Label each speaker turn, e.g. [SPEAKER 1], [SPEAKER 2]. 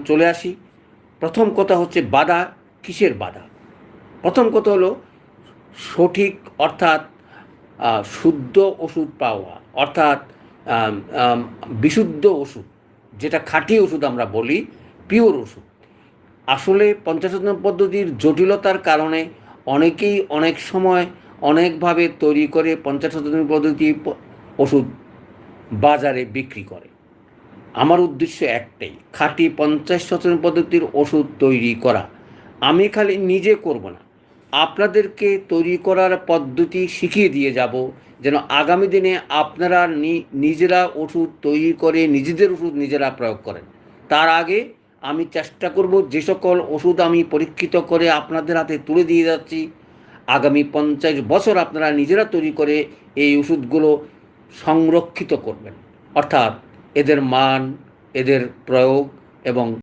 [SPEAKER 1] চলে আসি। প্রথম কথা হচ্ছে বাধা। কিসের বাধা? প্রথম কথা হলো সঠিক অর্থাৎ শুদ্ধ ওষুধ পাওয়া, অর্থাৎ আম, আম, বিশুদ্ধ ওষুধ, যেটা খাঁটি ওষুধ আমরা বলি, পিওর ওষুধ। আসলে পঞ্চাশোত্তম পদ্ধতির জটিলতার কারণে অনেকেই অনেক সময় অনেকভাবে তৈরি করে পঞ্চাশোত্তম পদ্ধতি ওষুধ বাজারে বিক্রি করে। আমার উদ্দেশ্য একটাই, খাঁটি পঞ্চাশোত্তম পদ্ধতির ওষুধ তৈরি করা। আমি খালি নিজে করব না, আপনাদেরকে তৈরি করার পদ্ধতি শিখিয়ে দিয়ে যাব, যেন আগামী দিনে আপনারা নিজেরা ওষুধ তৈরি করে নিজেদের ওষুধ নিজেরা প্রয়োগ করেন। তার আগে আমি চেষ্টা করব যে সকল ওষুধ আমি পরীক্ষিত করে আপনাদের হাতে তুলে দিয়ে যাচ্ছি, আগামী 50 বছর আপনারা নিজেরা তৈরি করে এই ওষুধগুলো সংরক্ষিত করবেন। অর্থাৎ এদের মান, এদের প্রয়োগ এবং